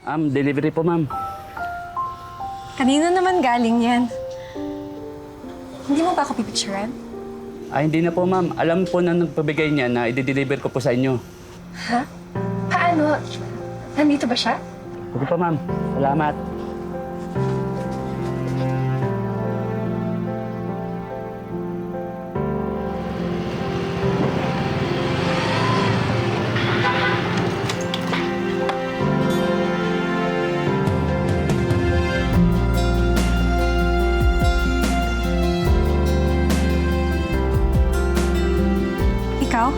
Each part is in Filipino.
Delivery po, ma'am. Kanino naman galing yan? Hindi mo ba ako pipicturean? Hindi na po, ma'am. Alam po na nagpabigay niya na i-deliver ko po sa inyo. Ha? Paano? Nandito ba siya? Sige po, ma'am. Salamat. Ikaw?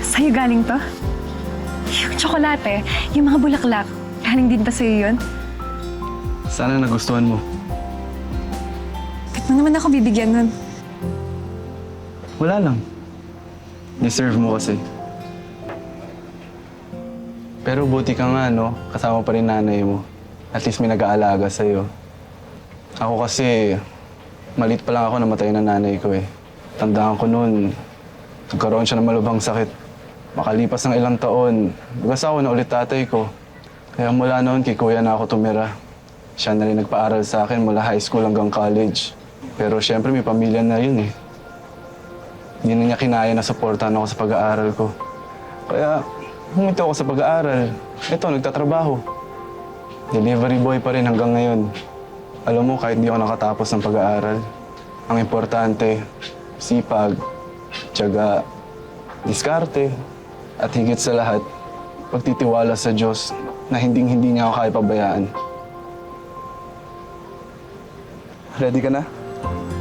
Sa'yo galing to? Yung tsokolate, yung mga bulaklak, galing din ba sa'yo yun? Sana nagustuhan mo. Ba't mo naman ako bibigyan nun? Wala lang. Deserve mo kasi. Pero buti ka nga, no? Kasama pa rin nanay mo. At least may nag-aalaga sa'yo. Ako kasi, maliit pa lang ako namatay na nanay ko eh. Tandaan ko noon, nagkaroon siya ng malubhang sakit. Makalipas ng ilang taon, nag-asawa na ulit tatay ko. Kaya mula noon, kay kuya na ako tumira. Siya na rin nagpaaral sa akin mula high school hanggang college. Pero siyempre may pamilya na yun eh. Hindi na niya kinaya na supportahan ako sa pag-aaral ko. Kaya huminto ako sa pag-aaral. Ito, nagtatrabaho. Delivery boy pa rin hanggang ngayon. Alam mo, kahit di ako nakatapos ng pag-aaral, ang importante, sipag, tiyaga, diskarte, at higit sa lahat, pagtitiwala sa Diyos na hinding-hindi niya ako kaya pabayaan. Ready ka na?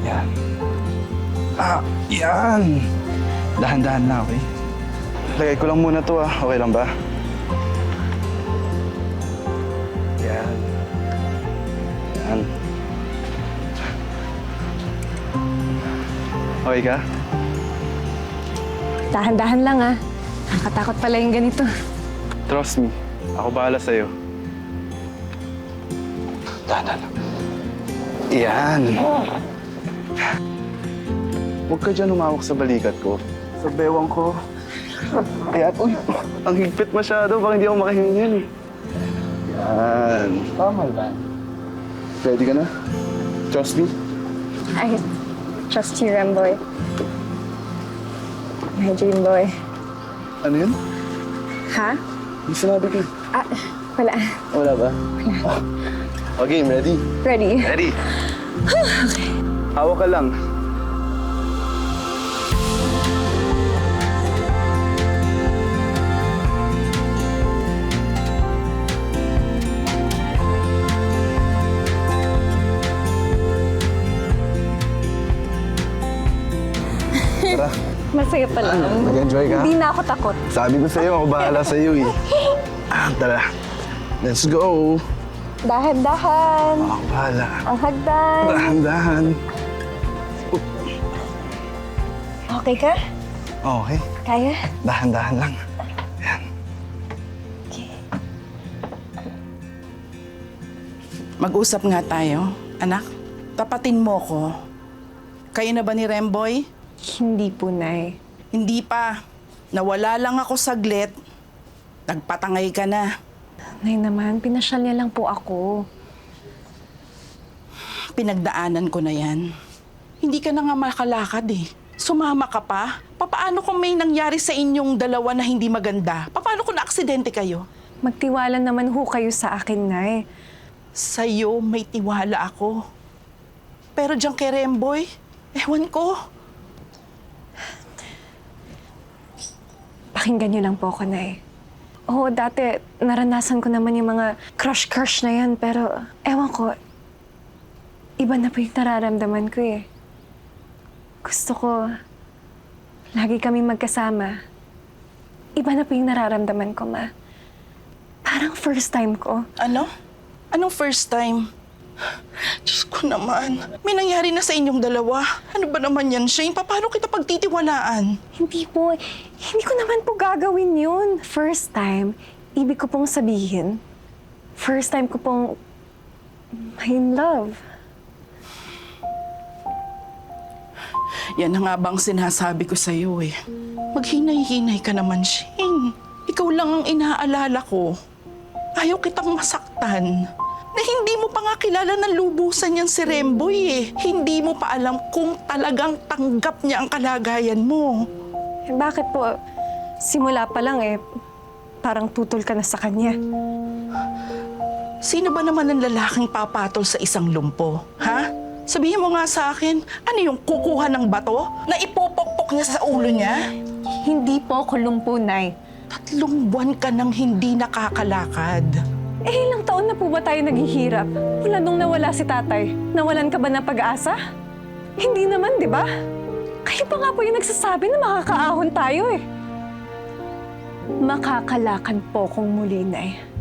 Yan. Yan! Dahan-dahan na, okay? Lagay ko lang muna to, Okay lang ba? Yan. Yan. Okay ka? Dahan-dahan lang Nakatakot pala yung ganito. Trust me. Ako bahala sa'yo. Dahan-dahan lang. Yan. Huwag ka dyan humawak sa balikat ko. Sa bewang ko. Ayan. Uy, ang higpit masyado. Baka hindi ako makahingin eh. Yan. Tama ba? Ready ka na? Trust me? I trust you, Remboy. My dream boy. Ano yun? Ha? Hindi sinabi ko. Wala. Wala ba? Okay, ready? Ready? Ready. Okay. Hawak ka lang. Tara. Masaya pala. Nag-enjoy ka? Hindi na ako takot. Sabi ko sa'yo, ako bahala sa'yo eh. Tara. Let's go. Dahan-dahan. Ako bahala. Ang hagdan. Dahan-dahan. Okay ka? Okay. Kaya? Dahan-dahan lang. Yan. Mag-usap nga tayo. Anak, tapatin mo ko. Kayo na ba ni Remboy? Hindi po, Nay. Hindi pa. Nawala lang ako saglit. Nagpatangay ka na. Nay naman, pinasyal niya lang po ako. Pinagdaanan ko na yan. Hindi ka na nga makalakad eh. Sumama ka pa? Papaano kung may nangyari sa inyong dalawa na hindi maganda? Papaano kung na-aksidente kayo? Magtiwala naman ho kayo sa akin, Nay. Sa'yo may tiwala ako. Pero diyan kay Remboy, ewan ko. Pakinggan niyo lang po ako, Nay. Oo, dati naranasan ko naman yung mga crush-crush na yan, pero ewan ko, iba na po yung nararamdaman ko eh. Gusto ko, lagi kami magkasama. Iba na po yung nararamdaman ko, Ma. Parang first time ko. Ano? Anong first time? Diyos ko naman. May nangyari na sa inyong dalawa. Ano ba naman yan, Shane? Paano kita pagtitiwalaan? Hindi po, hindi ko naman po gagawin yun. First time, ibig ko pong sabihin, first time ko pong in love. Yan na nga bang sinasabi ko sa'yo eh. Maghinay-hinay ka naman, Shane. Ikaw lang ang inaalala ko. Ayaw kitang masaktan. Na hindi mo pa nga kilala na lubusan niyan si Remboy eh. Hindi mo pa alam kung talagang tanggap niya ang kalagayan mo. Eh, bakit po? Simula pa lang parang tutol ka na sa kanya. Sino ba naman ang lalaking papatol sa isang lumpo? Ha? Sabihin mo nga sa akin, ano yung kukuha ng bato na ipupokpok niya sa ulo niya? Hindi po ako lumpo, Nay. 3 buwan ka nang hindi nakakalakad. Ilang taon na po ba tayo naghihirap? Mula nung nawala si tatay, nawalan ka ba ng pag-asa? Hindi naman, di ba? Kayo pa nga po yung nagsasabi na makakaahon tayo eh. Makakalakad po kong muli, Nay.